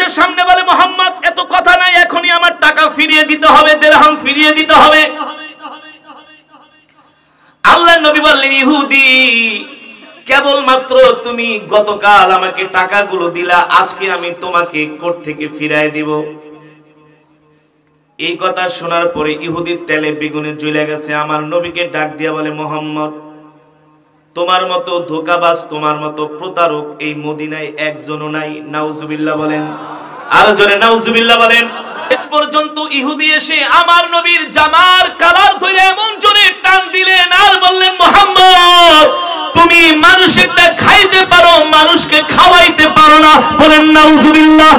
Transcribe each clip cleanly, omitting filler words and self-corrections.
নবীর সামনে বলে, মুহাম্মদ এত কথা নাই, এখনই আমার টাকা ফিরিয়ে দিতে হবে, দিরহাম ফিরিয়ে দিতে হবে। আল্লাহর নবী বললেন, ইহুদি, কেবলমাত্র তুমি গতকাল আমাকে টাকাগুলো দিলা, আজকে আমি তোমাকে কোর্ট থেকে ফিরায় দিব। এই কথা শোনার পরে ইহুদির তেলে বেগুনে জ্বলে গেছে। আমার নবীকে ডাক দিয়া বলে, মুহাম্মদ, তোমার মতো ধোঁকাবাজ, তোমার মতো প্রতারক এই মদিনায় একজনও নাই। নাউজুবিল্লাহ বলেন, আরো জোরে নাউজুবিল্লাহ বলেন। শেষ পর্যন্ত ইহুদি এসে আমার নবীর জামার কালার ধরে এমন জোরে টান দিলেন আর বললেন, মুহাম্মদ, তুমি মানুষেরটা খাইতে পারো, মানুষকে খাওয়াইতে পারো না। বলেন নাউজুবিল্লাহ।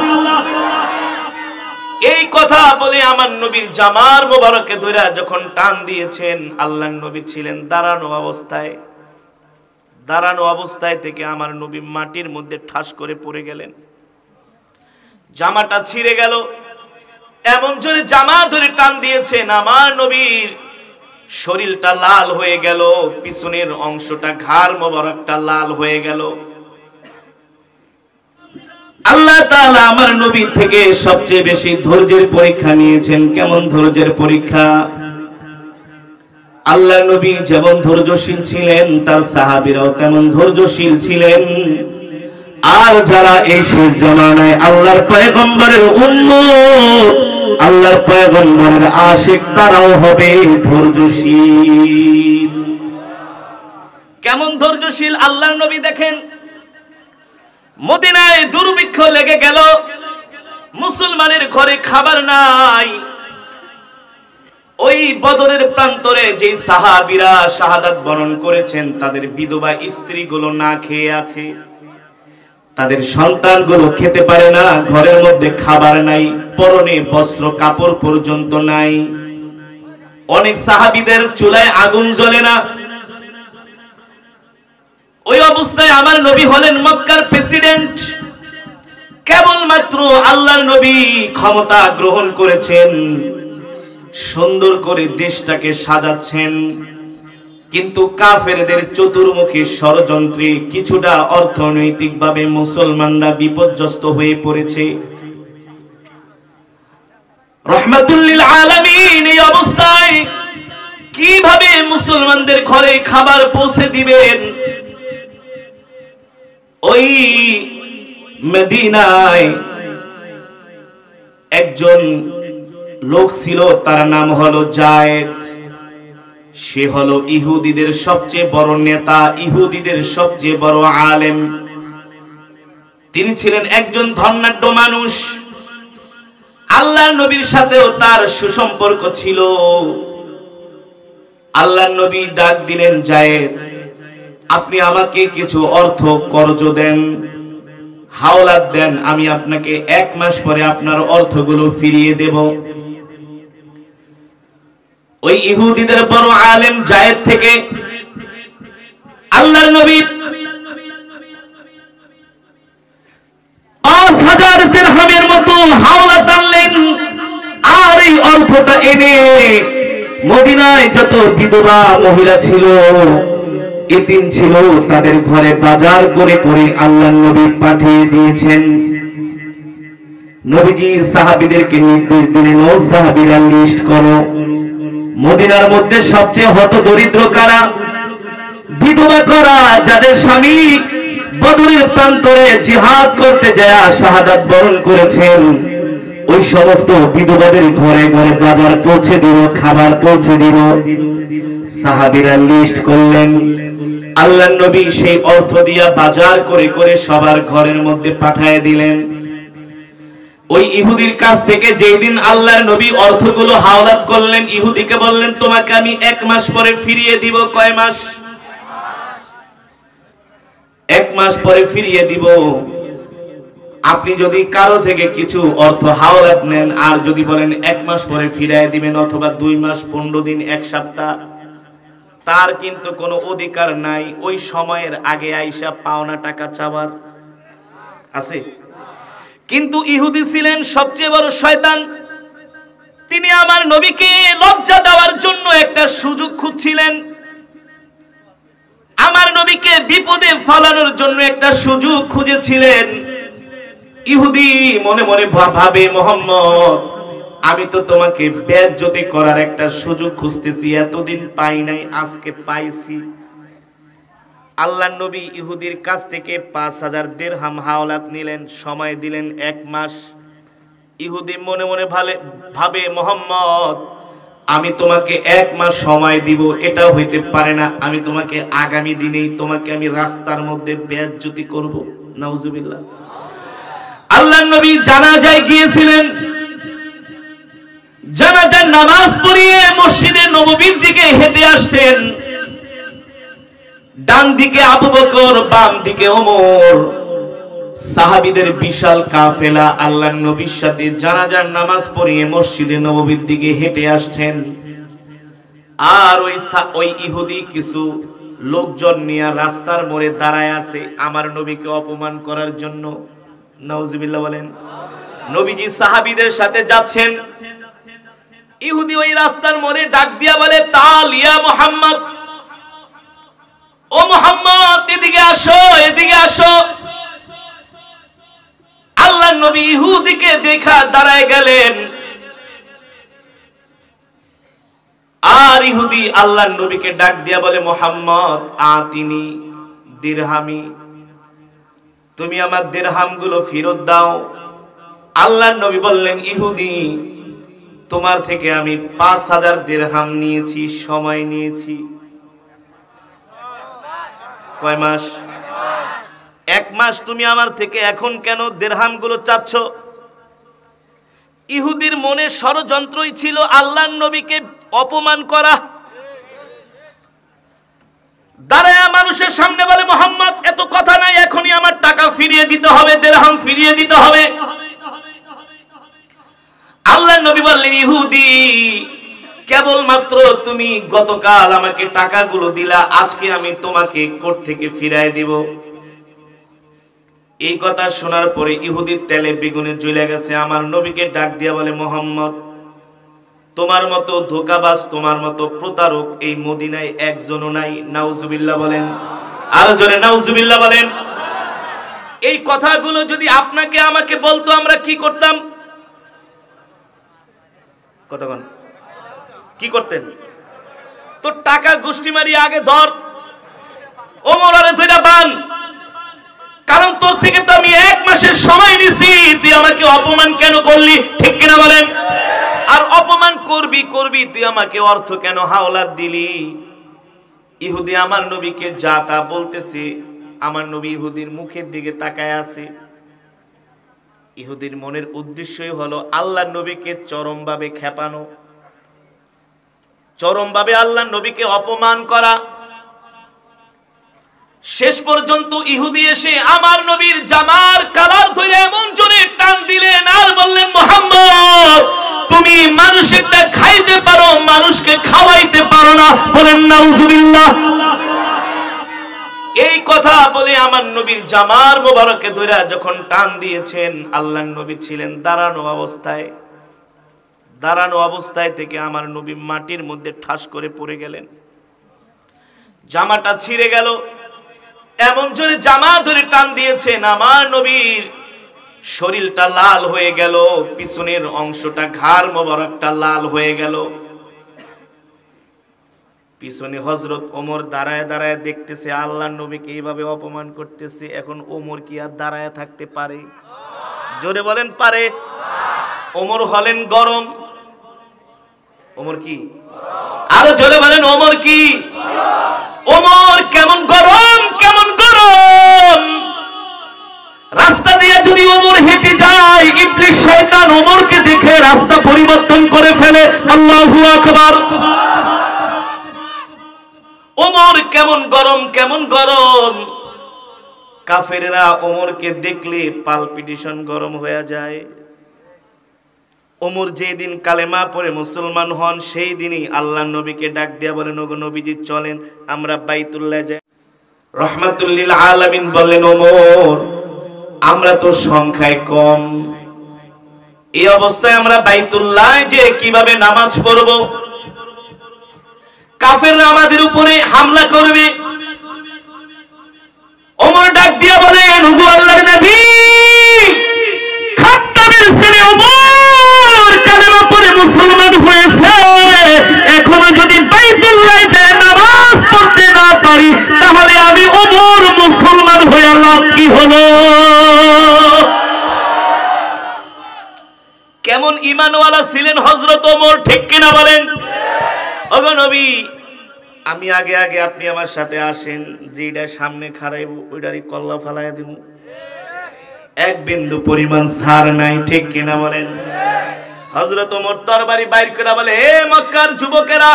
এই কথা বলে আমার নবীর জামার মোবারকে ধরে যখন টান দিয়েছেন, আল্লাহর নবী ছিলেন দাঁড়ানো অবস্থায়। দাঁড়ানো অবস্থায় থেকে আমার নবী মাটির মধ্যে ঠাস করে পড়ে গেলেন। জামাটা ছিঁড়ে গেল। এমন জোরে জামা ধরে টান দিয়েছেন, আমার নবীর শরীরটা লাল হয়ে গেল, পিছনের অংশটা, ঘাড় মোবারকটা লাল হয়ে গেল। আল্লাহ তাআলা আমার নবী থেকে সবচেয়ে বেশি ধৈর্যের পরীক্ষা নিয়েছেন। কেমন ধৈর্যের পরীক্ষা? আল্লাহ নবী যেমন ধৈর্যশীল ছিলেন, তার সাহাবীরাও তেমন ধৈর্যশীল ছিলেন। আর যারা এই শেষ জামানায় আল্লাহর পয়গম্বরের উম্মত, আল্লাহর পয়গম্বরের আশিক, তারাও হবে ধৈর্যশীল। কেমন ধৈর্যশীল আল্লাহর নবী দেখেন, মদিনায় দুর্ভিক্ষ লেগে গেল, মুসলমানের ঘরে খাবার নাই। ওই বদরের প্রান্তরে যে সাহাবীরা শাহাদাত বরণ করেছেন, তাদের বিধবা স্ত্রীগুলো না খেয়ে আছে, তাদের সন্তানগুলো খেতে পারে না, ঘরের মধ্যে খাবার নাই, পরনে বস্ত্র কাপড় পর্যন্ত নাই। অনেক সাহাবীদের চুলায় আগুন জ্বলে না। ওই অবস্থায় আমার নবী হলেন মক্কার প্রেসিডেন্ট। কেবলমাত্র আল্লাহর নবী ক্ষমতা গ্রহণ করেছেন, সুন্দর করে দেশটাকে সাজাচ্ছেন, কিন্তু কাফেরদের চতুর্মুখী ষড়যন্ত্রে কিছুটা অর্থনৈতিকভাবে মুসলমানরা বিপর্যস্ত হয়ে পড়েছে। রাহমাতুল লিল আলামিন এই অবস্থায় কিভাবে মুসলমানদের ঘরে খাবার পৌঁছে দিবেন? ওই মদিনায় একজন লোক ছিল, তার নাম হলো জায়েদ। সে হলো ইহুদিদের সবচেয়ে বড় নেতা, ইহুদিদের সবচেয়ে বড় আলেম। তিনি ছিলেন একজন ধনাঢ্য মানুষ। আল্লাহর নবীর সাথেও তার সুসম্পর্ক ছিল। আল্লাহর নবী ডাক দিলেন, জায়েদ, আপনি আমাকে কিছু অর্থ কর্জ দেন, হাওলাত দেন, আমি আপনাকে 1 মাস পরে আপনার অর্থগুলো ফিরিয়ে দেব। ওই ইহুদিদের বড় আলেম জায়েদ থেকে আল্লাহর নবী 5000 দিরহামের মতো হাওলাত আনলেন। আর এই অর্থটা এনে মদিনায় যত বিধবা মহিলা ছিল, এতিম ছিল, তাদের ঘরে বাজার করে করে আল্লাহর নবী পাঠিয়ে দিয়েছেন। নবীজি সাহাবীদেরকে নির্দেশ দিলেন, ও সাহাবীরা, লিস্ট করো, মদিনার মধ্যে সবচেয়ে হতদরিদ্র কারা, বিধবা কারা, যাদের স্বামী বদরের প্রান্তরে জিহাদ করতে যায় শাহাদাত বরণ করেছেন, ওই সমস্ত বিধবাদের ঘরে ঘরে বাজার পৌঁছে দিল, খাবার পৌঁছে দিল। সাহাবীরা লিস্ট করলেন। আল্লাহর নবী সেই অর্থ দিয়া বাজার করে করে সবার ঘরের মধ্যে পাঠিয়ে দিলেন। ওই ইহুদির কাছ থেকে যেই দিন আল্লাহর নবী অর্থগুলো হাওলাত করলেন, ইহুদিকে বললেন, তোমাকে আমি 1 মাস পরে ফিরিয়ে দিব। কয় মাস? 1 মাস পরে ফিরিয়ে দিব। আপনি যদি কারো থেকে কিছু অর্থ হাওলাত নেন আর যদি বলেন 1 মাস পরে ফিরিয়ে দিবেন, অথবা 2 মাস, 15 দিন, 1 সপ্তাহ, তার কিন্তু কোনো অধিকার নাই ওই সময়ের আগে আইসা পাওনা টাকা চাওয়ার। আছে? কিন্তু ইহুদি ছিলেন সবচেয়ে বড় শয়তান। তিনি আমার নবীকে লজ্জা দেওয়ার জন্য একটা সুযোগ খুঁজছিলেন, আমার নবীকে বিপদে ফেলানোর জন্য একটা সুযোগ খুঁজেছিলেন। ইহুদি মনে মনে ভাবে, মোহাম্মদ আমি তো তোমাকে বেইজ্জতি করার একটা সুযোগ খুঁজতেছি, এতদিন পাই নাই, আজকে পাইছি। আল্লাহর নবী ইহুদির কাছ থেকে 5000 দিরহাম হাওলাত নিলেন, সময় দিলেন 1 মাস। ইহুদি মনে মনে ভাবে, মোহাম্মদ আমি তোমাকে 1 মাস সময় দিব, এটাও হইতে পারে না, আমি তোমাকে আগামী দিনেই তোমাকে আমি রাস্তার মধ্যে বেইজ্জতি করব। নাউজুবিল্লাহ। আল্লাহর নবী জানাজায় গিয়েছিলেন, জানাজার নামাজ পড়িয়ে মসজিদে নববীর দিকে হেঁটে আসছেন। ডান দিকে আবু বকর, বাম দিকে ওমর, সাহাবীদের বিশাল কাফেলা আল্লাহর নবীর সাথে জানাজার নামাজ পড়িয়ে মসজিদে নববীর দিকে হেঁটে আসছেন। আর ওই ইহুদি কিছু লোকজন নিয়ে রাস্তার মোড়ে দাঁড়ায় আছে আমার নবীকে অপমান করার জন্য। নাউজুবিল্লাহ বলেন। নবীজি সাহাবীদের সাথে যাচ্ছেন, ইহুদি ওই রাস্তার মোড়ে ডাক দিয়া বলে, তাল ইয়া মুহাম্মদ, ও মুহাম্মদ এদিকে আসো, এদিকে আসো। আল্লাহর নবী ইহুদিকে দেখা দাঁড়ায় গেলেন। আর ইহুদি আল্লাহর নবীকে ডাক দিয়া বলে, মুহাম্মদ আতিনি দিরহামি, তুমি আমার দিরহামগুলো ফেরত দাও। আল্লাহর নবী বললেন, ইহুদি তোমার থেকে আমি 5000 দিরহাম নিয়েছি, সময় নিয়েছি। কয় মাস? 1 মাস। তুমি আমার থেকে এখন কেন দিরহামগুলো চাচ্ছ? ইহুদির মনে ষড়যন্ত্রই ছিল আল্লাহর নবীকে অপমান করা। দাঁড়ায়া মানুষের সামনে বলে, মুহাম্মদ এত কথা নাই, এখনই আমার টাকা ফিরিয়ে দিতে হবে, দিরহাম ফিরিয়ে দিতে হবে। আল্লাহর নবী বললেন, ইহুদি কেবলমাত্র তুমি গতকাল আমাকে টাকাগুলো দিলা, আজকে আমি তোমাকে কোর্ট থেকে ফিরায় দিব। এই কথা শোনার পরে ইহুদির তেলে বেগুনে জ্বলে গেছে। আমার নবীকে ডাক দিয়া বলে, মুহাম্মদ তোমার মতো ধোঁকাবাজ, তোমার মতো প্রতারক এই মদিনায় একজনও নাই। নাউজুবিল্লাহ বলেন। আরো জোরে নাউজুবিল্লাহ বলেন। এই কথাগুলো যদি আপনাকে আমাকে বলতো আমরা কি করতাম? কতক্ষণ কি করতেন? তো টাকা গোষ্ঠী মারি আগে ধর, ওমর আরে ধইরা বান, কারণ তোর থেকে তো আমি 1 মাসের সময় নিছি, তুই আমাকে অপমান কেন করলি? ঠিক কিনা বলেন? আর অপমান করবি তুই আমাকে অর্থ কেন হাওলাত দিলি? ইহুদি আমার নবীকে যা তা বলতেছে, আমার নবী ইহুদির মুখের দিকে তাকায় আছে। ইহুদির মনের উদ্দেশ্যই হলো আল্লাহর নবীকে চরমভাবে খেপানো, চরমভাবে আল্লাহর নবীকে অপমান করা। শেষ পর্যন্ত ইহুদি এসে আমার নবীর জামার কালার ধরে এমন জোরে টান দিলেন আর বললেন, মুহাম্মদ তুমি মানুষেরটা খাইতে পারো, মানুষকে খাওয়াইতে পারো না। বলেন নাউজুবিল্লাহ। এই কথা বলে আমার নবীর জামার মোবারকে ধরে যখন টান দিয়েছেন, আল্লাহর নবী ছিলেন দাঁড়ানো অবস্থায়। দাঁড়ানো অবস্থায় থেকে আমার নবী মাটির মধ্যে ঠাস করে পড়ে গেলেন, জামাটা ছিঁড়ে গেল। এমন জোরে জামা ধরে টান দিয়েছেন, আমার নবীর শরীরটা লাল হয়ে গেল, পিছনের অংশটা ঘাড় মোবারকটা লাল হয়ে গেল। পিছনে হযরত ওমর দাঁড়ায় দাঁড়ায় দেখতেছে আল্লাহর নবীকে এইভাবে অপমান করতেছে। এখন ওমর কি আর দাঁড়ায় থাকতে পারে? জোরে বলেন পারে? ওমর হলেন গরম। ওমর কি? আরো জোরে বলেন ওমর কি? ওমর কেমন গরম, কেমন গরম! রাস্তা দিয়ে যদি ওমর হেঁটে যায়, ইবলিস শয়তান ওমরকে দেখে রাস্তা পরিবর্তন করে ফেলে। আল্লাহু আকবার। ওমর কেমন গরম, কেমন গরম! কাফেররা ওমরকে দেখলে পালপিটেশন গরম হয়ে যায়। ওমর যেদিন কালেমা পড়ে মুসলমান হন, সেই দিনই আল্লাহর নবীকে ডাক দিয়া বলেন, ওগো নবীজি চলেন আমরা বাইতুল্লাহ যাই। রাহমাতুল লিল আলামিন বললেন, ওমর আমরা তো সংখ্যায় কম, এই অবস্থায় আমরা বাইতুল্লাহ যে কিভাবে নামাজ পড়ব? কাফেররা আমাদের উপরে হামলা করবে। ওমর ডাক দিয়া বলেন, ওগো আল্লাহর নবী কেমন ঈমানওয়ালা ছিলেন হযরত ওমর, ঠিক কিনা বলেন? ওগো নবী, আমি আগে আগে, আপনি আমার সাথে আসেন, যেটা সামনে খাড়াইব ওইটারই কল্লা ফালাইয়া দিব, এক বিন্দু পরিমাণ ছাড় নাই, ঠিক কিনা বলেন? হযরত ওমর তরবারি বাইর করে বলে, হে মক্কার যুবকেরা,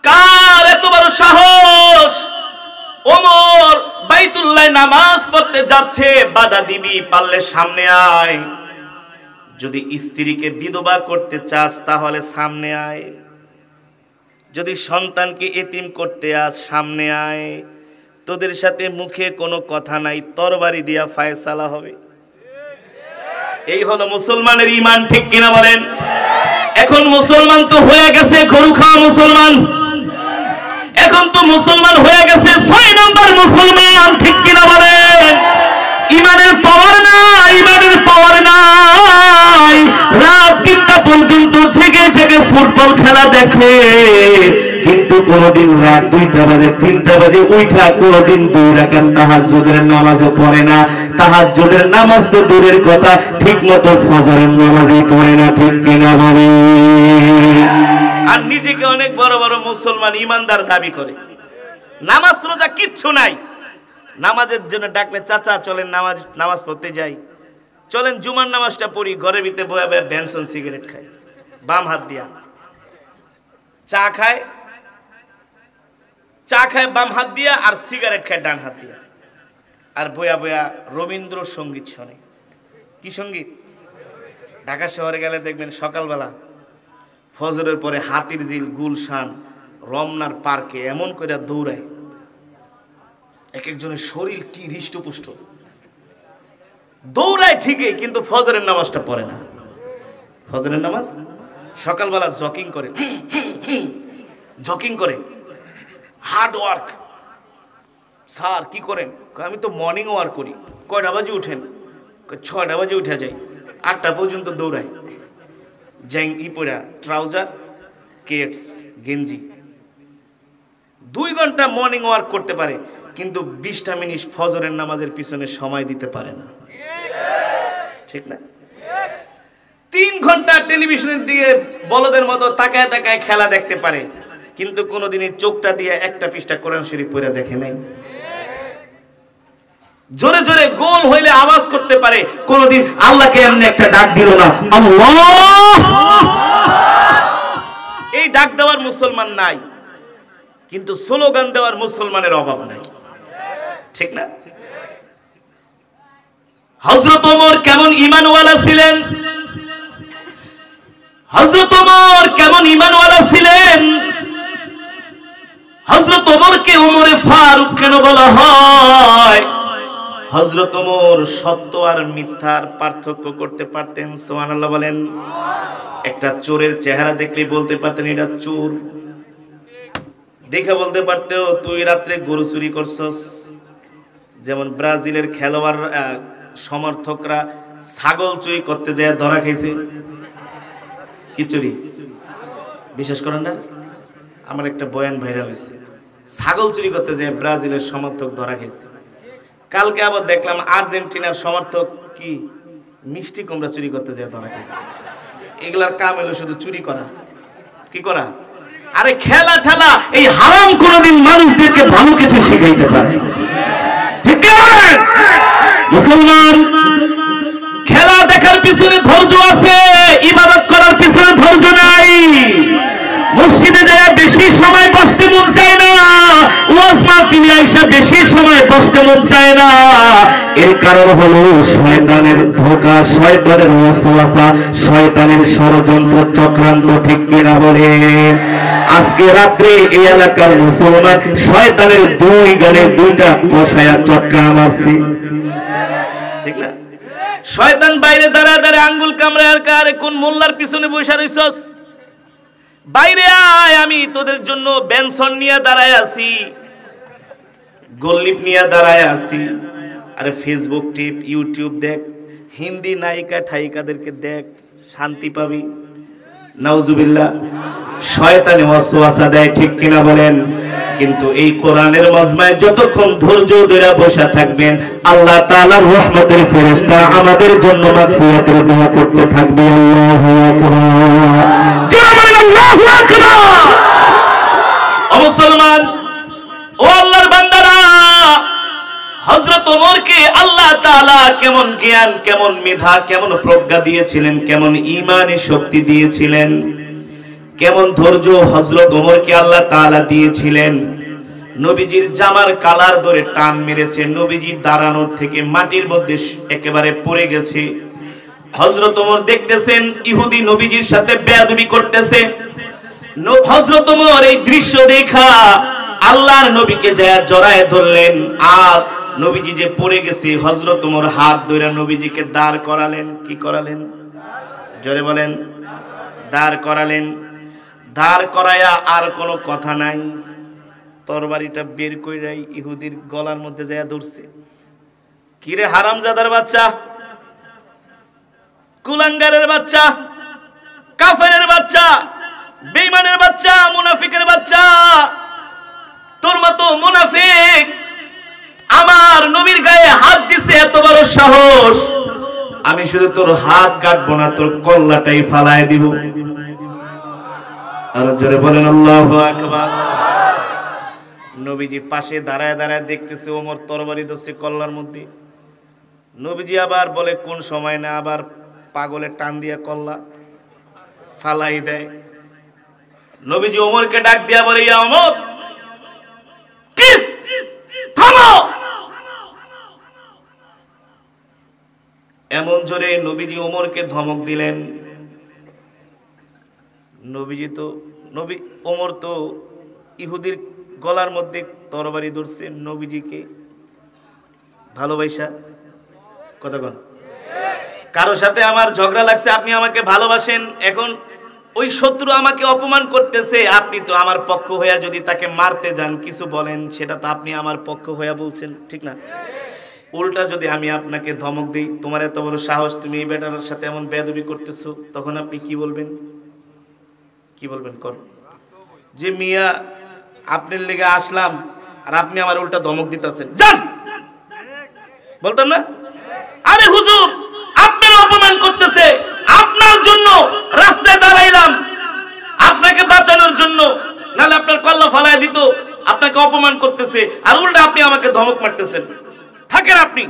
কার এত বড় সাহস, ওমর বাইতুল্লাহ নামাজ পড়তে যাচ্ছে, বাধা দিবি, পারলে সামনে আয়, যদি স্ত্রীকে বিধবা করতে চাস তাহলে সামনে আয়, যদি সন্তানকে এতিম করতে আস সামনে আয়, তোদের সাথে মুখে কোনো কথা নাই, তরবারি দিয়া ফায়সালা হবে। এই হলো মুসলমানের ঈমান, ঠিক কিনা বলেন? এখন মুসলমান তো হয়ে গেছে গরু খাওয়া মুসলমান, এখন তো মুসলমান হয়ে গেছে 6 নম্বর মুসলমান, ঠিক কিনা বলেন? ঈমানের পাওয়ার নাই, ঈমানের পাওয়ার নাই, রাত 3টা পর্যন্ত জেগে জেগে ফুটবল খেলা দেখে, কিন্তু কোনদিন রাত 2টা বাজে 3টা বাজে উঠা কোনদিন 2 রাকাত তাহাজ্জুদের নামাজও পড়ে না। তাহাজ্জুদের নামাজ তো দূরের কথা, ঠিক মতো ফজরের নামাজই পড়ে না, ঠিক কিনা বলে? আর নিজেকে অনেক বড় বড় মুসলমান ইমানদার দাবি করে, নামাজ রোজা কিচ্ছু নাই। নামাজের জন্য ডাকলে, চাচা চলেন নামাজ পড়তে যাই, চলেন জুমার নামাজটা পড়ি, ঘরের ভিতরে বয়ে বয়ে বেনসন সিগারেট খায় বাম হাত দিয়া, চা খায় বাম হাত দিয়া, আর সিগারেট খায় ডান হাত দিয়া, আর বয়া বয়া রবীন্দ্র সঙ্গীত শোনে। কি সঙ্গীত? ঢাকা শহরে গেলে দেখবেন সকালবেলা ফজরের পরে হাতির ঝিল, গুলশান, রমনার পার্কে এমন করে দৌড়ায়, এক একজনের শরীর কি হৃষ্টপুষ্ট, দৌড়ায় ঠিকই, কিন্তু ফজরের নামাজটা পড়ে না। ফজরের নামাজ সকালবেলা জকিং করে হার্ড ওয়ার্ক। স্যার কি করেন? আমি তো মর্নিং ওয়ার্ক করি। কয়টা বাজে উঠেন? 6টা বাজে উঠে যাই, 8টা পর্যন্ত দৌড়াই, পরা ট্রাউজার, কেটস, গেঞ্জি, 2 ঘন্টা মর্নিং ওয়ার্ক করতে পারে, কিন্তু 20টা মিনিট ফজরের নামাজের পিছনে সময় দিতে পারে না, ঠিক না? 3 ঘন্টা টেলিভিশনের দিকে বলদের মতো তাকায় তাকায় খেলা দেখতে পারে, কিন্তু কোনোদিনই চোখটা দিয়ে একটা পৃষ্ঠা কোরআন শরীফ পড়ে দেখে নাই। জোরে জোরে গোল হইলে আওয়াজ করতে পারে, কোনোদিন আল্লাহকে এমনি একটা ডাক দিল না, আল্লাহ। এই ডাক দেওয়ার মুসলমান নাই, কিন্তু স্লোগান দেওয়ার মুসলমানের অভাব নাই, ঠিক না? হযরত ওমর কেমন ঈমানওয়ালা ছিলেন, হযরত ওমর কেমন ঈমানওয়ালা ছিলেন। হযরত ওমরকে ওমরে ফারুক কেন বলা হয়? হযরত ওমর সত্য আর মিথ্যার পার্থক্য করতে পারতেন, সুবহানাল্লাহ বলেন। একটা চোরের চেহারা দেখলে বলতে পারতেন এটা চোর, দেখে বলতে পারতো তুই রাত্রে গরু চুরি করছস। যেমন ব্রাজিলের খেলোয়াড় সমর্থকরা ছাগল চুরি করতে যায় ধরা খাইছে। কি চুরি? বিশ্বাস করেন না? আমার একটা বয়ান ভাইরাল হয়েছে, ছাগল চুরি করতে যায় ব্রাজিলের সমর্থক ধরা খাইছে। কালকে আবার দেখলাম আর্জেন্টিনার সমর্থক কি মিষ্টি কুমড়া চুরি করতে যায় ধরা খাইছে। এগুলার কাম হলো শুধু চুরি করা। কি করা? আরে খেলা ঠেলা, এই হারাম কোনদিন মানুষদেরকে ভালো কিছু শিখাইতে পারে, ঠিক আছে? মুসলমান খেলা দেখার পিছনে ধৈর্য আছে, ইবাদত করার পিছনে ধৈর্য নাই। মসজিদে যায় বেশি সময় বসতে মন চায় না, ওয়াজ মাহফিলে আইসা বেশি সময় বসতে মন চায় না। এর কারণ হলো শয়তানের ধোঁকা, শয়তানের ওয়াসওয়াসা, শয়তানের ষড়যন্ত্র চক্রান্ত, ঠিক কিনা বলে? আজকে রাত্রে এই এলাকার মুসলমান শয়তানের 2 গানে 2টা কষায়া চক্রা মারছে, ঠিক না? শয়তান বাইরে দাঁড়ায় দাঁড়ায় আঙ্গুল কামড়ায় আর কারে কোন মোল্লার পিছনে বসে রইছস, বাইরে আয়, আমি তোদের জন্য বেনসন নিয়ে দাঁড়ায় আছি, গোল্লিপ নিয়ে দাঁড়ায় আছি। আরে ফেসবুক টিপ, ইউটিউব দেখ, হিন্দি নায়িকা ঠাইকাদেরকে দেখ, শান্তি পাবি। নাউজুবিল্লাহ। শয়তানে ওয়াসওয়াসা দেয়, ঠিক কিনা বলেন? কিন্তু এই কোরআনের মজমায় যতক্ষণ ধৈর্য ধরে বসে থাকবেন, আল্লাহ তাআলার রহমতের ফেরেশতা আমাদের জন্য মাগফিরাতের দোয়া করতে থাকবে। আল্লাহু আকবার, জোরে বলেন আল্লাহু আকবার। ও মুসলমান, ও আল্লাহর বান্দারা, হযরত ওমরকে আল্লাহ তাআলা কেমন জ্ঞান, কেমন মেধা, কেমন প্রজ্ঞা দিয়েছিলেন, কেমন ঈমানি শক্তি দিয়েছিলেন, কেমন ধৈর্য হযরত ওমরকে আল্লাহ তাআলা দিয়েছিলেন। নবীজির জামার কালার ধরে টান মেরেছে, নবীজি দাঁড়ানোর থেকে মাটির মধ্যে একেবারে পড়ে গেছে। হযরত ওমর দেখতেছেন ইহুদি নবীজির সাথে বেয়াদবি করতেছে। হযরত ওমর এই দৃশ্য দেখা আল্লাহর নবীকে যায় জড়ায় ধরলেন, আর নবীজি যে পড়ে গেছে হযরত ওমর হাত ধরে নবীজিকে দাঁড় করালেন। কি করালেন? জোরে বলেন। দাঁড় করালেন। দাঁড় করায়া আর কোনো কথা নাই, তরবারিটা বের কইরাই ইহুদির গলার মধ্যে যায় ধরছে। কিরে হারামজাদার বাচ্চা, কুলাঙ্গারের বাচ্চা, কাফেরের বাচ্চা, বেঈমানের বাচ্চা, মুনাফিকের বাচ্চা, তোর মতো মুনাফিক আমার নবীর গায়ে হাত দিছে, এত বড় সাহস! আমি শুধু তোর হাত কাটবো না, তোর কল্লাটাই ফালায় দিব। আর জোরে বলেন আল্লাহু আকবার। নবীজি পাশে দাঁড়ায় দাঁড়ায় দেখতেছে ওমর তরবারি ধরছে কল্লার মধ্যে। নবীজি আবার বলে কোন সময় না আবার পাগলে টান দিয়া কল্লা ফালাই দেয়। নবীজি ওমরকে ডাক দিয়া বলে, ইয়া ওমর, কিফ, থামো! এমন জোরে নবীজি ওমরকে ধমক দিলেন। ওমর তো ইহুদির গলার মধ্যে তরবারি ধরছে, নবীজিকে ভালোবাসা। কতক্ষণ কারো সাথে আমার ঝগড়া লাগছে, আপনি আমাকে ভালোবাসেন, এখন ওই শত্রু আমাকে অপমান করতেছে, আপনি তো আমার পক্ষ হইয়া যদি তাকে মারতে যান, কিছু বলেন, সেটা তো আপনি আমার পক্ষ হইয়া বলছেন, ঠিক না? উল্টা যদি আমি আপনাকে ধমক দিই, তোমার এত বড় সাহস, তুমি এই বেটার সাথে এমন বেয়াদবি করতেছো, তখন আপনি কি বলবেন? কি বলবেন? কোন যে মিয়া আপনার লেগে আসলাম আর আপনি আমার উল্টা ধমক দিতেছেন, যান, বলতাম না? আরে হুজুর, আপনার অপমান করতেছে, আপনার জন্য রাস্তায় দাঁড়াইলাম আপনাকে বাঁচানোর জন্য, নাহলে আপনার কল্লা ফালায় দিত। আপনাকে অপমান করতেছে আর উল্টা আপনি আমাকে ধমক মারতেছেন। থাকেন, আপনি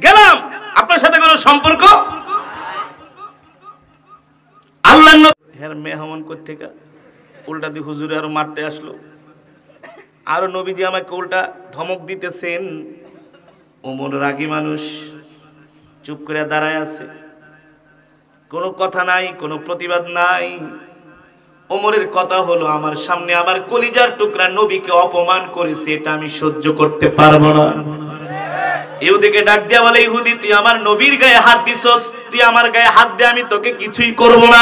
গেলাম, আপনার সাথে কোনো সম্পর্ক। আল্লাহ হ্যাঁ মেহমান কোত্থেকা উল্টা দিয়ে হুজুরে আরো মারতে আসলো, আরো নবীজি আমাকে উল্টা ধমক দিতেছেন। ওমর রাগী মানুষ, চুপ করে দাঁড়ায় আছে, কোনো কথা নাই, কোনো প্রতিবাদ নাই। ওমরের কথা হলো, আমার সামনে আমার কলিজার টুকরা নবীকে অপমান করেছে, এটা আমি সহ্য করতে পারবো না। ইহুদিকে ডাক দিয়া বলে, ইহুদি, তুই আমার নবীর গায়ে হাত দিছস, তুই আমার গায়ে হাত দে, আমি তোকে কিছুই করব না,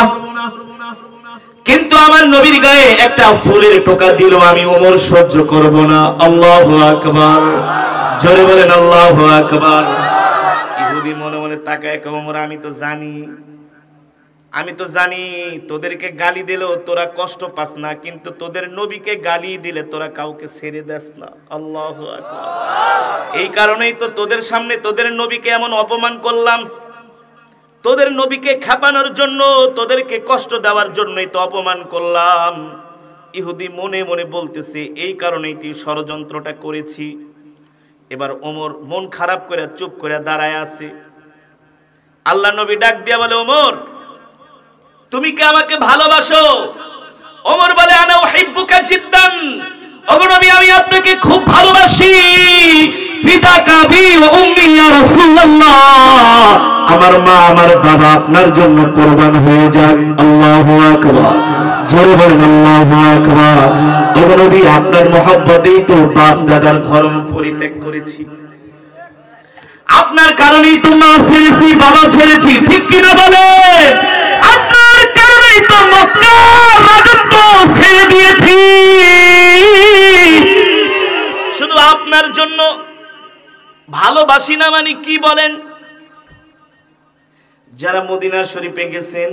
কিন্তু আমার নবীর গায়ে একটা ফুলের টোকা দিল, আমি ওমর সহ্য করব না। আল্লাহু আকবার, জোরে বলেন আল্লাহু আকবার। ইহুদি মনে মনে তাকায়, ওমর, আমি তো জানি তোদেরকে গালি দিলেও তোরা কষ্ট পাস না, কিন্তু তোদের নবীকে গালি দিলে তোরা কাউকে ছেড়ে দেস না। আল্লাহু আকবার। এই কারণেই তো তোদের সামনে তোদের নবীকে এমন অপমান করলাম, তোদের নবীকে খেপানোর জন্য, তোদেরকে কষ্ট দেওয়ার জন্যই তো অপমান করলাম। ইহুদি মনে মনে বলতেছে, এই কারণেই তুই ষড়যন্ত্রটা করেছি। এবার ওমর মন খারাপ করে চুপ করে দাঁড়ায় আছে। আল্লাহ নবী ডাক দিয়া বলে, ওমর, তুমি কি আমাকে ভালোবাসো? ওমর বলে, আনা উহিব্বুকা জিদ্দান, ওগো নবী, আমি আপনাকে খুব ভালোবাসি। ফিদাকা বি ওয়া উম্মি ইয়া রাসূলুল্লাহ, আমার মা আমার বাবা আপনার জন্য কুরবান হয়ে যাক। আল্লাহু আকবার, জোরে বলেন আল্লাহু আকবার। ওগো নবী, আপনার মহব্বতেই তো বাপ দাদার ধর্ম পরিত্যাগ করেছি, আপনার কারণেই তো মা ছেড়েছি, বাবা ছেড়েছি, ঠিক কিনা বলেন? আপনার কারণেই তো মক্কা রাজত্ব ছেড়ে দিয়েছি, শুধু আপনার জন্য। ভালোবাসি না মানে কি বলেন? যারা মদিনা শরীফে গেছেন,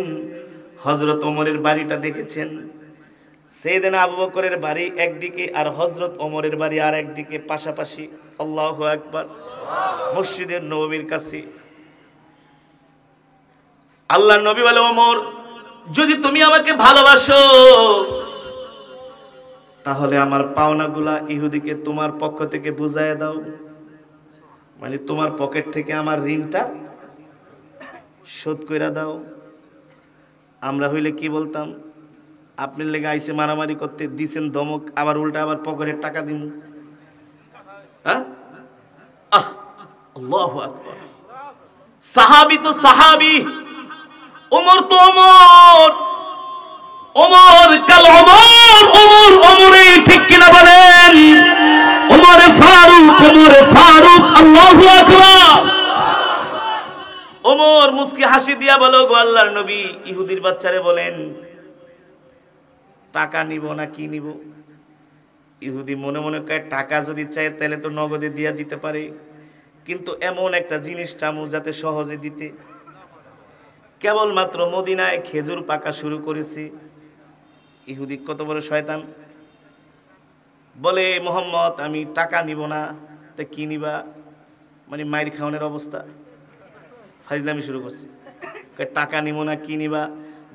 হযরত ওমরের বাড়িটা দেখেছেন? সাইয়েদনা আবু বকরের বাড়ি একদিকে আর হযরত ওমরের বাড়ি আর একদিকে, পাশাপাশি। আল্লাহু আকবার। মসজিদে নববীর কাছে। আল্লাহর নবী বলে, ওমর, যদি তুমি আমাকে ভালোবাসো তাহলে আমার পাওনাগুলা ইহুদিকে তোমার পক্ষ থেকে বুঝায় দাও, মানে তোমার পকেট থেকে আমার ঋণটা শোধ কইরা দাও। আমরা হইলে কি বলতাম? আপনার লেগে আইসে মারামারি করতে, দিছেন ধমক, আবার উল্টা আবার পকেটের টাকা দিমু। হ্যাঁ, আল্লাহু আকবার। সাহাবী তো সাহাবী, ওমর তো ওমর, ওমর কাল ওমর, ওমর ওমরই, ঠিক কিনা বলেন? ওমরে ফারুক, ওমরে ফারুক। আল্লাহু আকবার। ওমর মুস্কি হাসি দিয়া বলো, গো আল্লাহর নবী, ইহুদির বাচ্চারে বলেন টাকা নিব না কি নিব? ইহুদি মনে মনে কয়, টাকা যদি চায় তাহলে তো নগদে দিয়া দিতে পারে, কিন্তু এমন একটা জিনিস চামু যাতে সহজে দিতে। কেবলমাত্র মদিনায় খেজুর পাকা শুরু করেছে। ইহুদি কত বড় শয়তান! বলে, মোহাম্মদ, আমি টাকা নিব না। তা কি নিবা? মানে মায়ের খাওয়ানোর অবস্থা। ফাইজলামি শুরু করছে, টাকা নিব না কি নিবা?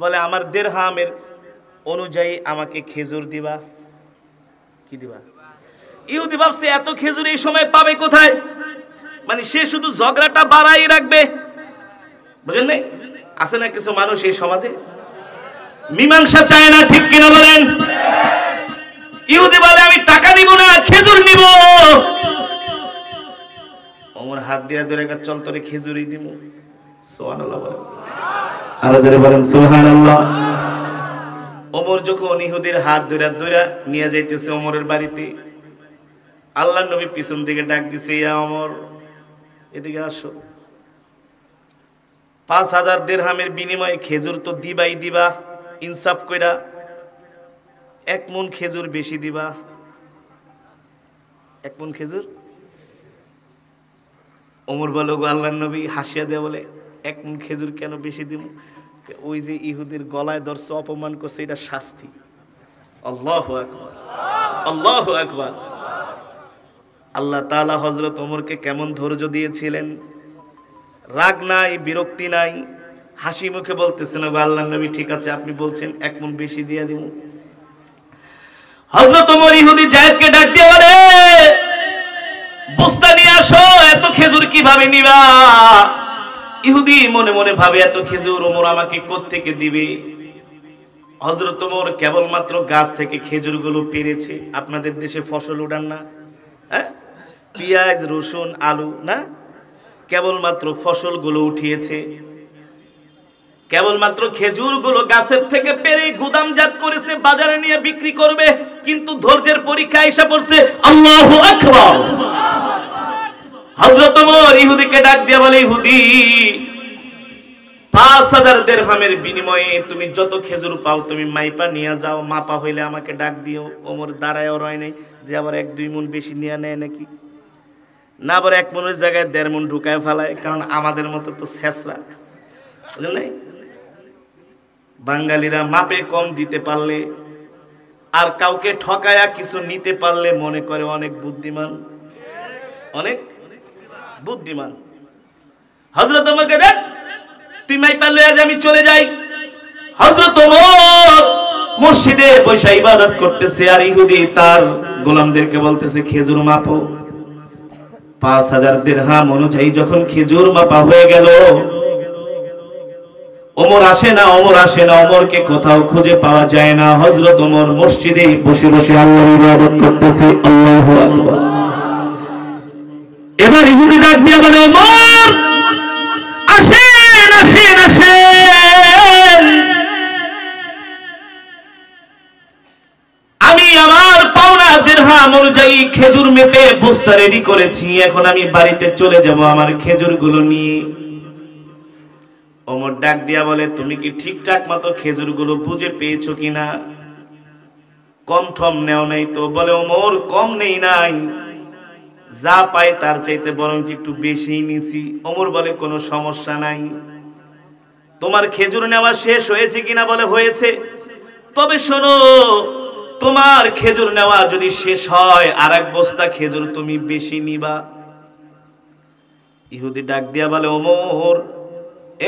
বলে, আমার দিরহামের অনুযায়ী আমাকে খেজুর দিবা। কি দিবা? ইহুদি ভাবছে এত খেজুর এই সময় পাবে কোথায়, মানে সে শুধু ঝগড়াটা বাড়াই রাখবে। বুঝলেন নাই? আছে না কিছু মানুষ এই সমাজে মীমাংসা চায় না, ঠিক কিনা বলেন? ইহুদি বলে, আমি টাকা নিব না, খেজুর নিব। ওমর হাত দিয়া ধরে, চল তোরে খেজুরই দিব। সুবহানাল্লাহ বলেন। আরো জোরে বলেন সুবহানাল্লাহ। ওমর যখন ইহুদির হাত ধরে ধরে নিয়ে যাইতেছে ওমরের বাড়িতে, আল্লাহর নবী পিছন থেকে ডাক দিছে, ইয়া ওমর, এদিকে আসো। 5000 দিরহামের বিনিময়ে খেজুর তো দিবাই দিবা, ইনসাফ কইরা 1 মণ খেজুর বেশি দিবা। 1 মণ খেজুর। ওমর বলো, গো আল্লাহর নবী, হাসিয়া দেয়া বলে, 1 মণ খেজুর কেন বেশি দিব? ওই যে ইহুদির গলায় ধরছে, অপমান করছে, এটা শাস্তি। আল্লাহু আকবার, আল্লাহু আকবার। আল্লাহ তাআলা হযরত ওমরকে কেমন ধৈর্য দিয়েছিলেন, রাগ নাই, বিরক্তি নাই, হাসি মুখে বলতেছেন, গো আল্লাহর নবী, ঠিক আছে, আপনি বলছেন 1 মণ বেশি দিয়ে দিব। হযরত ওমর ইহুদি জায়েদকে ডাক দিয়ে বলে, বস্তা নিয়ে আসো, এত খেজুর কিভাবে নিবা? ইহুদি মনে মনে ভাবে, এত খেজুর ওমর আমাকে কোত্থেকে দিবে? হযরত ওমর কেবলমাত্র গাছ থেকে খেজুরগুলো পেরেছে। আপনাদের দেশে ফসল উঠান না, হ্যাঁ, পেঁয়াজ, রসুন, আলু, না, কেবলমাত্র ফসলগুলো উঠিয়েছে। কেবলমাত্র খেজুরগুলো গাছের থেকে পেরে গুদামজাত করেছে, বাজারে নিয়ে বিক্রি করবে, কিন্তু ধৈর্যের পরীক্ষা এসে পড়ছে। আল্লাহু আকবার। হযরত ওমর ইহুদিকে ডাক দিয়ে বলে, ইহুদি, 5000 দিরহামের বিনিময়ে তুমি যত খেজুর পাও তুমি মাইপা নিয়ে যাও, মাপা হইলে আমাকে ডাক দিও। ওমর দাঁড়ায়ও রয় নাই যে আবার 1-2 মণ বেশি নিয়ে নেয় নাকি, না আবার 1 মণের জায়গায় 1.5 মণ ঢুকায় ফেলায়, কারণ আমাদের মতো তো ছেঁচড়া, বুঝলেন নাই? বাঙালিরা মাপে কম দিতে পারলে আর কাউকে ঠকায়া কিছু নিতে পারলে মনে করে অনেক বুদ্ধিমান, অনেক বুদ্ধিমান। হযরত ওমরকে দেখ, তুই মাইপা লয়ে যা, আমি চলে যাই। হযরত ওমর মসজিদে বসে ইবাদত করতেছে, আর ইহুদি তার গোলামদেরকে বলতেছে, খেজুর মাপো। 5000 দিরহাম অনুযায়ী যখন খেজুর মাপা হয়ে গেল, ওমর আসে না, ওমর আসে না, ওমরকে কোথাও খুঁজে পাওয়া যায় না। হযরত ওমর মসজিদে বসে বসে আল্লাহর ইবাদত করতেছে। আল্লাহু আকবার। এবার ইহুদি ডাক দিয়ে বলে, ওমর আসেন, আসেন, আসেন, আমি আমার পাওনা দিরহাম অনুযায়ী খেজুর মেপে বস্তা রেডি করেছি, এখন আমি বাড়িতে চলে যাব আমার খেজুরগুলো নিয়ে। ওমর ডাক দিয়া বলে, তুমি কি ঠিকঠাক মতো খেজুরগুলো বুঝে পেয়েছো কিনা? কম ঠম নেও নাই তো? বলে, ওমর কম নেই নাই, যা পাই তার চাইতে বরং একটু বেশি নিছি। ওমর বলে, কোনো সমস্যা নাই, তোমার খেজুর নেওয়া শেষ হয়েছে কিনা? বলে হয়েছে। তবে শোনো, তোমার খেজুর নেওয়া যদি শেষ হয় আর এক বস্তা খেজুর তুমি বেশি নিবা। ইহুদি ডাক দিয়া বলে, ওমর,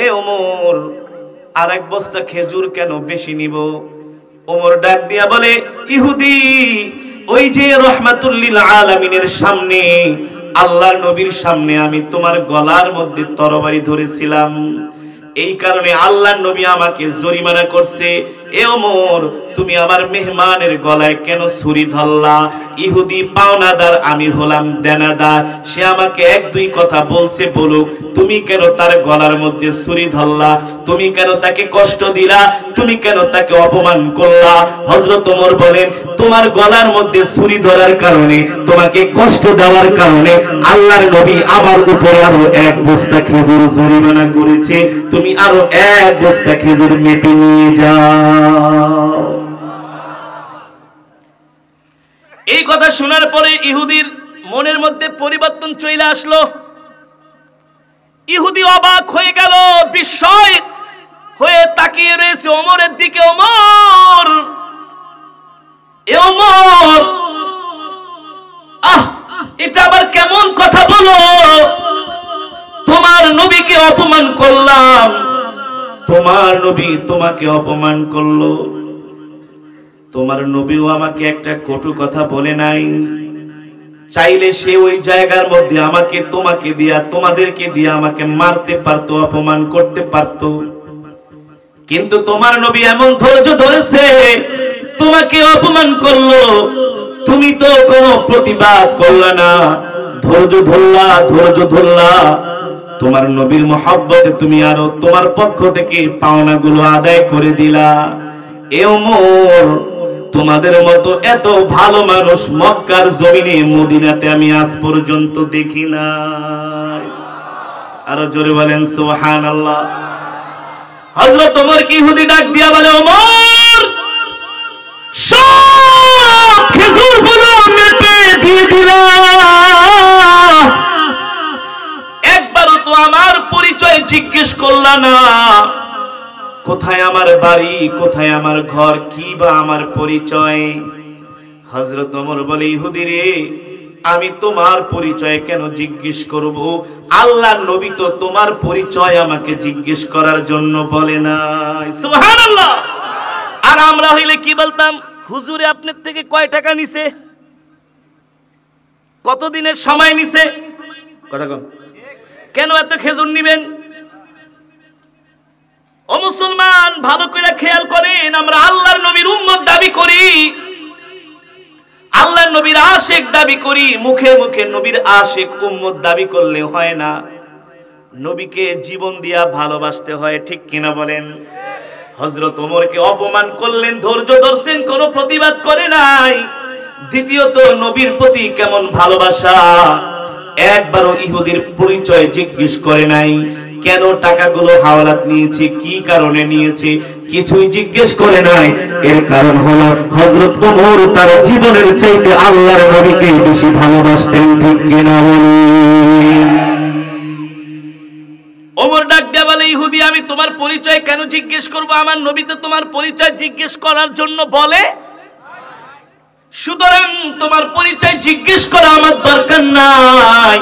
এ ওমর, আর এক বস্তা খেজুর কেন বেশি নিব? ওমর ডাক দিয়া বলে, ইহুদি, ওই যে রহমাতুল লিল আলামিনের সামনে, আল্লাহর নবীর সামনে আমি তোমার গলার মধ্যে তরবারি ধরেছিলাম, এই কারণে আল্লাহর নবী আমাকে জরিমানা করছে। এ ওমর, তুমি আমার মেহমানের গলায় কেন ছুরি ধরলা? ইহুদি পাওনাদার, আমি হলাম দেনাদার। সে আমাকে এক দুই কথা বলছে, বলুক, তুমি কেন তার গলার মধ্যে ছুরি ধরলা? তুমি কেন তাকে কষ্ট দিলা? তুমি কেন তাকে অপমান করলা? হযরত ওমর বলেন, তোমার গলার মধ্যে ছুরি ধরার কারণে, তোমাকে কষ্ট দেওয়ার কারণে আল্লাহর নবী আমার উপরে আরো এক বস্তা খেজুর জরিমানা করেছে। তুমি আরো এক বস্তা খেজুর মেপে নিয়ে যাও। এই কথা শোনার পরে ইহুদির মনের মধ্যে পরিবর্তন চলে আসলো। ইহুদি অবাক হয়ে গেল, বিস্ময় হয়ে তাকিয়ে রয়েছে ওমরের দিকে। ওমর, এ ওমর, এটা আবার কেমন কথা বলো? তোমার নবীকে অপমান করলাম, তোমার নবী তোমাকে অপমান করলো। তোমার নবীও আমাকে একটা কটু কথা বলে নাই। চাইলে সে ওই জায়গার মধ্যে আমাকে, তোমাকে দিয়া, তোমাদেরকে দিয়া আমাকে মারতে পারতো, অপমান করতে পারতো, কিন্তু তোমার নবী এমন ধৈর্য ধরেছে, তোমাকে অপমান করলো, তুমি তো কোনো প্রতিবাদ করলা না, ধৈর্য ধরলা, ধৈর্য ধরলা। তোমার নবীর মহব্বতে তুমি আরো তোমার পক্ষ থেকে পাওনাগুলো আদায় করে দিলা। এ ওমর, তোমাদের মতো এত ভালো মানুষ মক্কার জমিনে, মদিনাতে আমি আজ পর্যন্ত দেখি নাই। আরো জোরে বলেন সুবহানাল্লাহ। হযরত ওমর কি ইহুদি ডাক দিয়া বলে, ওমর, সব খেজুরগুলো মেপে দিয়ে দিলা, একবারও তো আমার পরিচয় জিজ্ঞেস করলা না। কোথায় আমার বাড়ি, কোথায় আমার ঘর, কি বা আমার পরিচয়? হযরত ওমর বলে, ইহুদি রে, আমি তোমার পরিচয় কেন জিজ্ঞেস করব? আল্লাহর নবী তো তোমার পরিচয় আমাকে জিজ্ঞেস করার জন্য বলে নাই। সুবহানাল্লাহ। আর আমরা হইলে কি বলতাম? হুজুরে আপনার থেকে কয় টাকা নিছে, কতদিনের সময় নিছে, কথা কম, কেন এত খেজুর নিবেন? ও মুসলমান, ভালো করে খেয়াল করেন, আমরা আল্লাহর নবীর উম্মত দাবি করি, আল্লাহর নবীর আশিক দাবি করি, মুখে মুখে নবীর আশিক উম্মত দাবি করলে হয় না, নবীকে জীবন দিয়া ভালোবাসতে হয়, ঠিক কিনা বলেন? হযরত ওমরকে অপমান করলেন, ধৈর্য ধরছেন, কোনো প্রতিবাদ করে নাই। দ্বিতীয়ত, নবীর প্রতি কেমন ভালোবাসা, একবারও ইহুদির পরিচয় জিজ্ঞেস করে নাই। কেন টাকাগুলো হাওলাত নিয়েছে, কি কারণে নিয়েছে, কিছুই জিজ্ঞেস করে নাই। এর কারণ হলো হযরত ওমর তার জীবনের চাইতে আল্লাহর নবীকে বেশি ভালোবাসতেন, ঠিক কিনা বলেন? ওমর ডাক দিয়ে বলে, ইহুদি, আমি তোমার পরিচয় কেন জিজ্ঞেস করব? আমার নবী তো তোমার পরিচয় জিজ্ঞেস করার জন্য বলে, সুতরাং তোমার পরিচয় জিজ্ঞেস করা আমার দরকার নাই।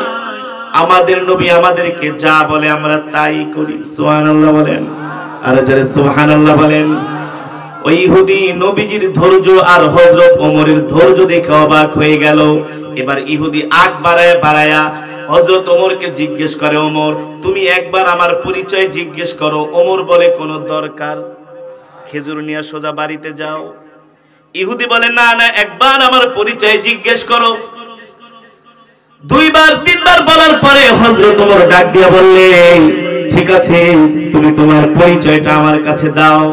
আমাদের নবী আমাদেরকে যা বলে আমরা তাই করি। সুবহানাল্লাহ বলেন, আর যারা সুবহানাল্লাহ বলেন। ওই ইহুদি নবীজির ধৈর্য আর হযরত ওমরের ধৈর্য দেখে অবাক হয়ে গেল। এবার ইহুদি আগ বাড়ায়া বাড়ায়া হযরত ওমরকে জিজ্ঞেস করে, ওমর, তুমি একবার আমার পরিচয় জিজ্ঞেস করো। ওমর বলে, কোনো দরকার, খেজুর নিয়ে সোজা বাড়িতে যাও। ইহুদি বলে, না না, একবার আমার পরিচয় জিজ্ঞেস করো। দুইবার তিনবার বলার পরে হযরত ওমর ডাক দিয়া বললে, ঠিক আছে, তুমি তোমার পরিচয়টা আমার কাছে দাও।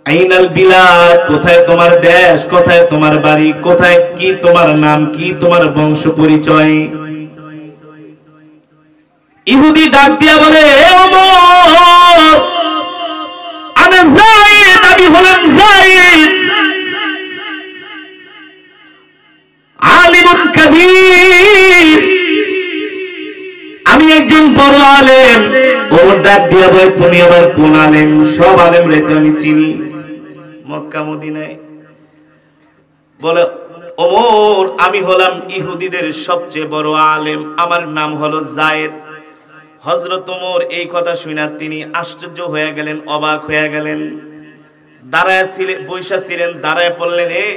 আইনাল বিলাদ, কোথায় তোমার দেশ, কোথায় তোমার বাড়ি, কোথায়, কি তোমার নাম, কি তোমার বংশ পরিচয়? ইহুদি ডাক দিয়া বলে, হে ওমর, আমি যায়েদ, আমি হলাম যায়েদ, আলিমুন কাবীর, আমি একজন বড় আলেম। ওমর ডাক দিয়া বলে তুমি আমার কোন আলেম? সব আলেম রে আমি চিনি মক্কা মদিনায়। বলে ওমর আমি হলাম ইহুদিদের সবচেয়ে বড় আলেম, আমার নাম হলো যায়েদ। হযরত ওমর এই কথা শুনে তিনি আশ্চর্য হয়ে গেলেন, অবাক হয়ে গেলেন। দাঁড়ায় ছিলেন, বৈশা ছিলেন, দাঁড়ায় পড়লেন, এ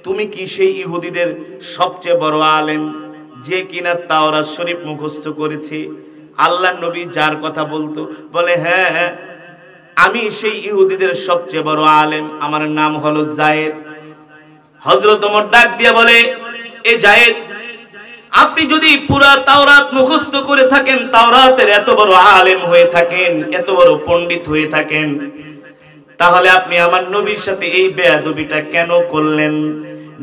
তুমি কি সেই ইহুদিদের সবচেয়ে বড় আলেম যে কিনা তাওরাত শরীফ মুখস্থ করেছে, আল্লাহর নবী যার কথা বলতো? বলে হ্যাঁ, আমি সেই ইহুদিদের সবচেয়ে বড় আলেম, আমার নাম হলো যায়েদ। হযরত ওমর ডাক দিয়া বলে, এ যায়েদ, আপনি যদি পুরা তাওরাত মুখস্থ করে থাকেন, তাওরাতের এত বড় আলেম হয়ে থাকেন, এত বড় পণ্ডিত হয়ে থাকেন, তাহলে আপনি আমার নবীর সাথে এই বেয়াদবিটা কেন করলেন?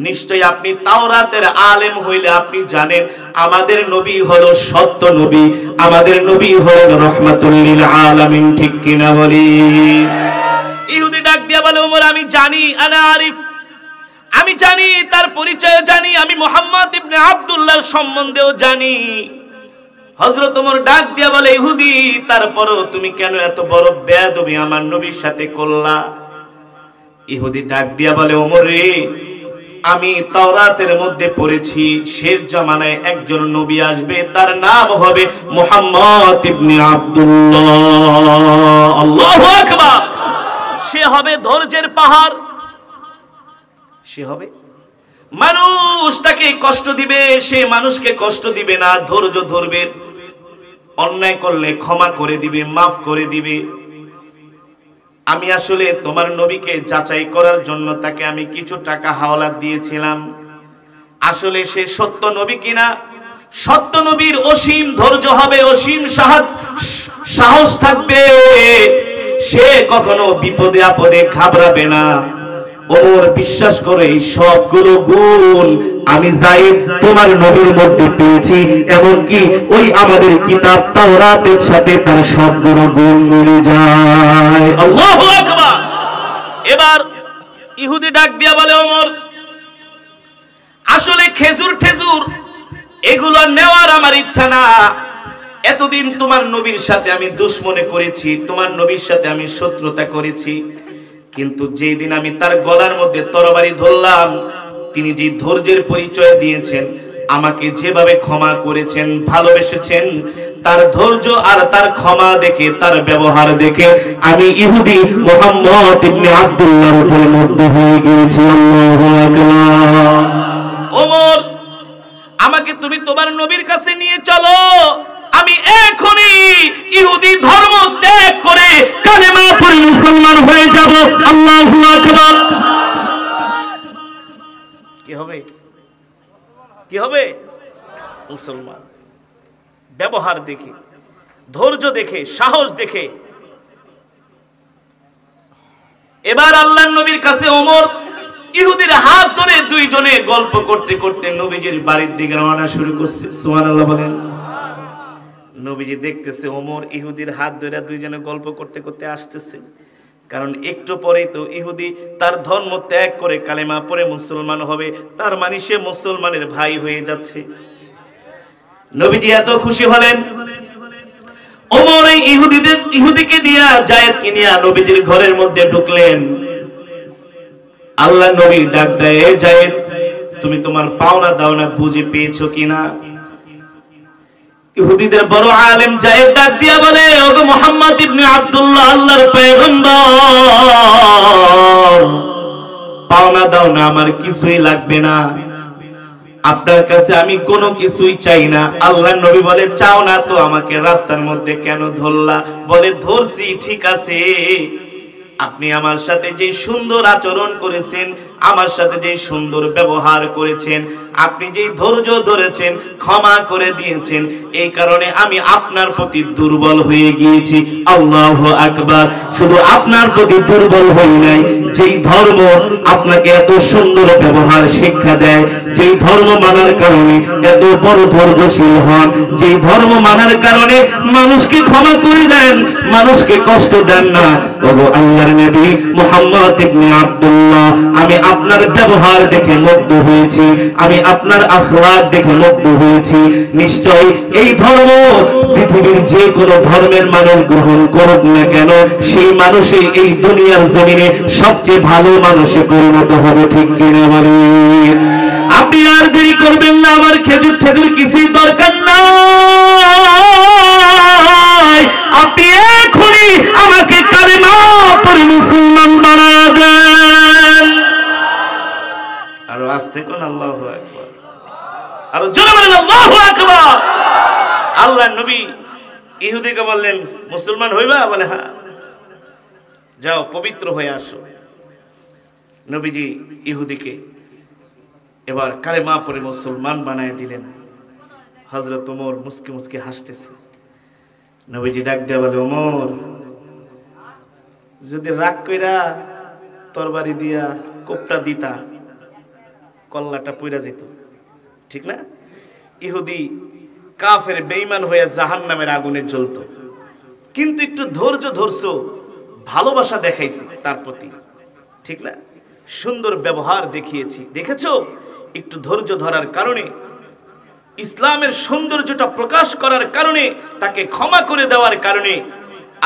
নিশ্চয়ই আপনি তাওরাতের আলেম হইলে আপনি জানেন আমাদের নবী হলো সত্য নবী, আমাদের নবী হলো রাহমাতুল লিল আলামিন। ঠিক কিনা বলি? ইহুদি ডাক দিয়া বলে, ওমর আমি জানি, আনা আরিফ, আমি জানি, তার পরিচয় জানি, আমি মুহাম্মদ ইবনে আব্দুল্লাহর সম্বন্ধেও জানি। হযরত ওমর ডাক দিয়া বলে, ইহুদি তারপরও তুমি কেন এত বড় বেয়াদবি আমার নবীর সাথে করলা? ইহুদি ডাক দিয়া বলে, ওমর রে, আমি তাওরাতের মধ্যে পড়েছি শেষ জামানায় একজন নবী আসবে, তার নাম হবে মুহাম্মদ ইবনে আব্দুল্লাহ। আল্লাহু আকবার। সে হবে ধৈর্যের পাহাড়, সে হবে মানুষ তাকে কষ্ট দিবে, সে মানুষকে কষ্ট দিবে না, ধৈর্য ধরবে, অন্যায় করলে ক্ষমা করে দিবে, মাফ করে দিবে। আমি আসলে তোমার নবীকে যাচাই করার জন্য তাকে আমি কিছু টাকা হাওলাত দিয়েছিলাম, আসলে সে সত্য নবী কিনা। সত্য নবীর অসীম ধৈর্য হবে, অসীম সাহস থাকবে, সে কখনো বিপদে আপদে ঘাবড়াবে না। ওমর বিশ্বাস করে এই সবগুলো গুণ আমি যায়েদ তোমার নবীর মধ্যে পেয়েছি, এমনকি ওই আমাদের কিতাব তাওরাতের সাথে তার সবগুলো গুণ মিলে যায়। আল্লাহু আকবার। এবার ইহুদি ডাক দিয়া বলে, ওমর আসলে খেজুর ঠেজুর এগুলো নেওয়ার আমার ইচ্ছা না। এতদিন তোমার নবীর সাথে আমি দুশমনি করেছি, তোমার নবীর সাথে আমি শত্রুতা করেছি, কিন্তু যেই দিন আমি তার গলার মধ্যে তরবারি ধরলাম, তিনি যে ধৈর্যের পরিচয় দিয়েছেন, আমাকে যেভাবে ক্ষমা করেছেন, ভালোবেসেছেন, তার ধৈর্য আর তার ক্ষমা দেখে, তার ব্যবহার দেখে আমি ইহুদি মুহাম্মদ ইবনে আব্দুল্লাহর উপরে মুগ্ধ হয়ে গিয়েছি। আল্লাহু আকবার। ওমর আমাকে তুমি তোমার নবীর কাছে নিয়ে চলো, আমি এখনই ইহুদি ধর্ম ত্যাগ করে কালেমা পড়ে মুসলমান হয়ে যাব। আল্লাহু আকবার। কি হবে? কি হবে? মুসলমান। ব্যবহার দেখে, ধৈর্য দেখে, সাহস দেখে। এবার আল্লাহর নবীর কাছে ওমর ইহুদির হাত ধরে দুইজনে গল্প করতে করতে নবীজির বাড়ির দিকে রওনা শুরু করছে। সুবহানাল্লাহ বলেন। নবীজি দেখতেছে ওমর ইহুদির হাত ধরে দুইজনে গল্প করতে করতে আসতেছে, কারণ একটু পরেই তো ইহুদি তার ধর্ম ত্যাগ করে কালেমা পড়ে মুসলমান হবে, তার মানে সে মুসলমানের ভাই হয়ে যাচ্ছে। নবীজি এত খুশি হলেন, ওমর এই ইহুদিকে নিয়ে, যায়েদকে নিয়ে নবীজির ঘরের মধ্যে ঢুকলেন। আল্লাহ নবী ডাক দেয়, যায়েদ তুমি তোমার পাওনা দাওনা বুঝে পেয়েছো কিনা? ইহুদিদের বড় আলেম যায়েদ ডাক দিয়া বলে, ওগো মুহাম্মদ ইবনে আব্দুল্লাহ, আল্লাহর পয়গম্বর, পাওনা দাওনা আমার কিছুই লাগবে না, আপনার কাছে আমি কোনো কিছুই চাই না। আল্লাহর নবী বলে, চাও না তো আমাকে রাস্তার মধ্যে কেন ধরলা? বলে, ধরছি ঠিক আছে, আপনি আমার সাথে যে সুন্দর আচরণ করেছেন, আমার সাথে যে সুন্দর ব্যবহার করেছেন, আপনি যে ধৈর্য ধরেছেন, ক্ষমা করে দিয়েছেন, এই কারণে আমি আপনার প্রতি দুর্বল হয়ে গিয়েছি। আল্লাহু আকবার। শুধু আপনার প্রতি দুর্বল হই নাই, যেই ধর্ম আপনাকে এত সুন্দর ব্যবহার শিক্ষা দেয়, যেই ধর্ম মানার কারণে এত বড় ধৈর্যশীল হন, যেই ধর্ম মানার কারণে মানুষকে ক্ষমা করে দেন, মানুষকে কষ্ট দেন না, ওগো আল্লাহর নবী মুহাম্মদ ইবনে আব্দুল্লাহ, আমি আপনার ব্যবহার দেখে মুগ্ধ হয়েছি, আমি আপনার আখলাক দেখে মুগ্ধ হয়েছি। নিশ্চয় এই ধর্ম পৃথিবীর যে কোনো ধর্মের মানুষ গ্রহণ করুক না কেন, সেই মানুষই এই দুনিয়ার জমিনে সবচেয়ে ভালো মানুষে পরিণত হবে। ঠিক কিনা বলেন? আপনি আর দেরি করবেন না, আমার খেজুর ঠেজুর কিছুই দরকার নাই, আপনি এখনই আমাকে কালেমা পড়ে মুসলমান বানায় দেন। আরো আস্তে কোন আল্লাহু আকবার, আরো জোরে বলেন আল্লাহু আকবার। আল্লাহর নবী ইহুদিকে বললেন, মুসলমান হইবা? বলে হ্যাঁ। যাও পবিত্র হয়ে আসো। নবীজি ইহুদিকে এবার কালেমা পড়ে মুসলমান বানায় দিলেন। হযরত ওমর মুস্কি মুস্কি হাসতেছে। নবীজি ডাক দেয়া বলে, ওমর, যদি রাগ কইরা তরবারি দিয়া কোপটা দিতা, কল্লাটা পইরা যেত, ঠিক না? ইহুদি কাফের বেঈমান হয়ে জাহান্নামের আগুনে জ্বলতো, কিন্তু একটু ধৈর্য ধরছো, ভালোবাসা দেখাইছি তার প্রতি, ঠিক না? সুন্দর ব্যবহার দেখিয়েছি, দেখেছো? একটু ধৈর্য ধরার কারণে, ইসলামের সৌন্দর্যটা প্রকাশ করার কারণে, তাকে ক্ষমা করে দেওয়ার কারণে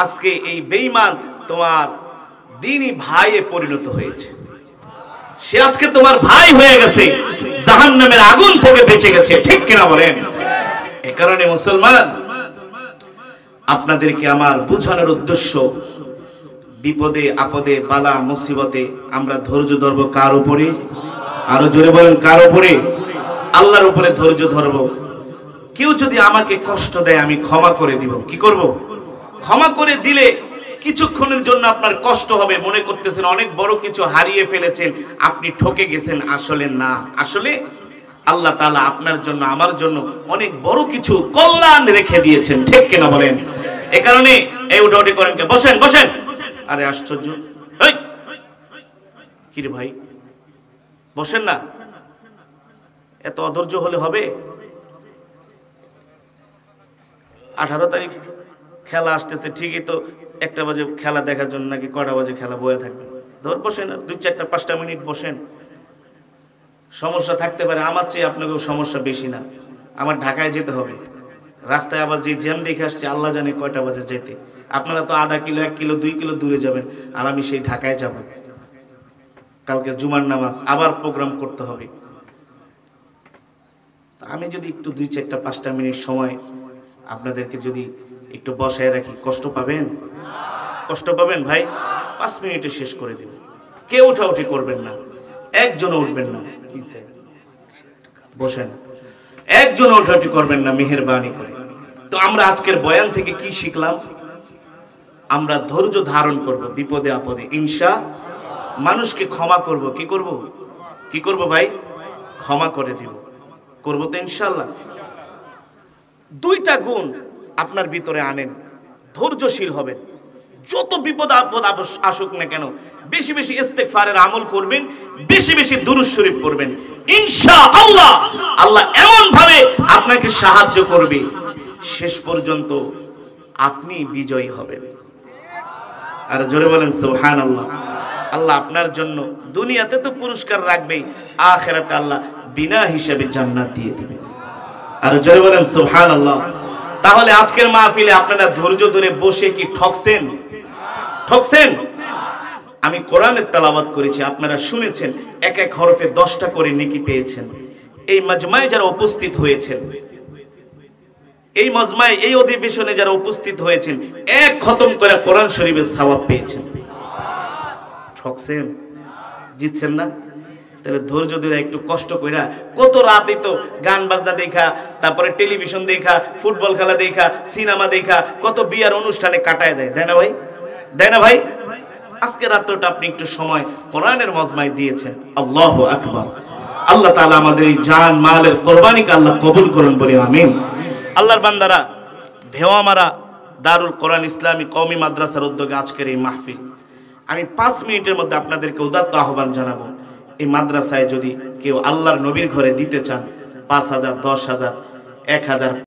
আজকে এই বেঈমান তোমার দ্বীনি ভাইয়ে পরিণত হয়েছে। সে আজকে তোমার ভাই হয়ে গেছে, জাহান্নামের আগুন থেকে বেঁচে গেছে। ঠিক কিনা বলেন? এ কারণে মুসলমান, আপনাদেরকে আমার বোঝানোর উদ্দেশ্য, বিপদে আপদে বালা মুসিবতে আমরা ধৈর্য ধরব কার উপরে? আরো জোরে বলেন, কার উপরে? আল্লাহর উপরে ধৈর্য ধরব। কেউ যদি আমাকে কষ্ট দেয়, আমি ক্ষমা করে দিব। কি করব? ক্ষমা করে দিলে কিছুক্ষণের জন্য আপনার কষ্ট হবে, মনে করতেছেন অনেক বড় কিছু হারিয়ে ফেলেছেন, আপনি ঠকে গেছেন। আসলে না, আসলে আল্লাহ তাআলা আপনার জন্য আমার জন্য অনেক বড় কিছু কল্যাণ রেখে দিয়েছেন। ঠিক কিনা বলেন? এ কারণে এই উঠাউঠি করেন কে? বসেন বসেন। আরে আশ্চর্য, এই কি রে ভাই, বসেন না, এত অধৈর্য হলে হবে? 18 তারিখ খেলা আসতেছে, ঠিকই তো 1টা বাজে খেলা দেখার জন্য নাকি কটা বাজে খেলা বয়ে থাকবেন? ধর বসেন, 2-4-5টা মিনিট বসেন। সমস্যা থাকতে পারে, আমার চেয়ে আপনাকেও সমস্যা বেশি না। আমার ঢাকায় যেতে হবে, রাস্তায় আবার যে জ্যাম দেখে আসছে, আল্লাহ জানে কয়টা বাজে যেতে। আপনারা তো আধা কিলো 1 কিলো 2 কিলো দূরে যাবেন, আর আমি সেই ঢাকায় যাব। কালকে জুমার নামাজ, আবার প্রোগ্রাম করতে হবে। আমি যদি একটু 2-4-5টা মিনিট সময় আপনাদেরকে যদি একটু বসায় রাখি, কষ্ট পাবেন? কষ্ট পাবেন ভাই? 5 মিনিটে শেষ করে দেব। কেউ উঠাউঠি করবেন না, একজনও উঠবেন না। কি স্যার? বসেন, একজনও উঠাউঠি করবেন না, মেহেরবানি করে। তো আমরা আজকের বয়ান থেকে কি শিখলাম? আমরা ধৈর্য ধারণ করব বিপদে আপদে, ইনশাআল্লাহ। মানুষকে ক্ষমা করব। কি করব? কি করব ভাই? ক্ষমা করে দিব। করব তো ইনশাআল্লাহ। 2টা গুণ আপনার ভিতরে আনেন, ধৈর্যশীল হবেন। যত বিপদ আপদ আসুক না কেন, বেশি বেশি ইস্তেগফারের আমল করবেন, বেশি বেশি দুরূদ শরীফ পড়বেন। ইনশাআল্লাহ আল্লাহ এমন ভাবে আপনাকে সাহায্য করবে, শেষ পর্যন্ত আপনি বিজয়ী হবেন। আর জোরে বলেন সুবহানাল্লাহ। আল্লাহ আপনার জন্য দুনিয়াতে তো পুরস্কার রাখবেই, আখিরাতে আল্লাহ বিনা হিসাবে জান্নাত দিয়ে দিবে। আর জোরে বলেন সুবহানাল্লাহ। তাহলে আজকের মাহফিলে আপনারা ধৈর্য ধরে বসে কি ঠকছেন? ঠকছেন? আমি কোরআনের তেলাওয়াত করেছি, আপনারা শুনেছেন, এক এক হরফে 10টা করে নেকি পেয়েছেন। এই মাজমায় যারা উপস্থিত হয়েছেন, এই মজমায়, এই অধিবেশনে যারা উপস্থিত হয়েছেন, এক খতম করে কোরআন শরীফের সওয়াব পেয়েছেন। ঠকছেন? জিতছেন না? তাহলে ধৈর্য ধরে একটু কষ্ট কইরা, কত রাতে তো গান বাজনা দেখা, তারপরে টেলিভিশন দেখা, ফুটবল খেলা দেখা, সিনেমা দেখা, কত বিয়ার অনুষ্ঠানে কাটায় দেয়, তাই না ভাই? দেয় না ভাই? আজকে রাত্রটা আপনি একটু সময় কোরআনের মজমায় দিয়েছেন। আল্লাহু আকবার। আল্লাহ তাআলা আমাদের এই জান মালের কুরবানিকে আল্লাহ কবুল করুন বলে আমিন। আল্লাহর বান্দারা, ভেওয়ামারা দারুল কোরআন ইসলামী কওমি মাদ্রাসার উদ্যোগে আজকের এই মাহফিল, আমি 5 মিনিটের মধ্যে আপনাদেরকে উদাত্ত আহ্বান জানাবো। এই মাদ্রাসায় যদি কেউ আল্লাহর নবীর ঘরে দিতে চান, 5,000, 10,000, 1,000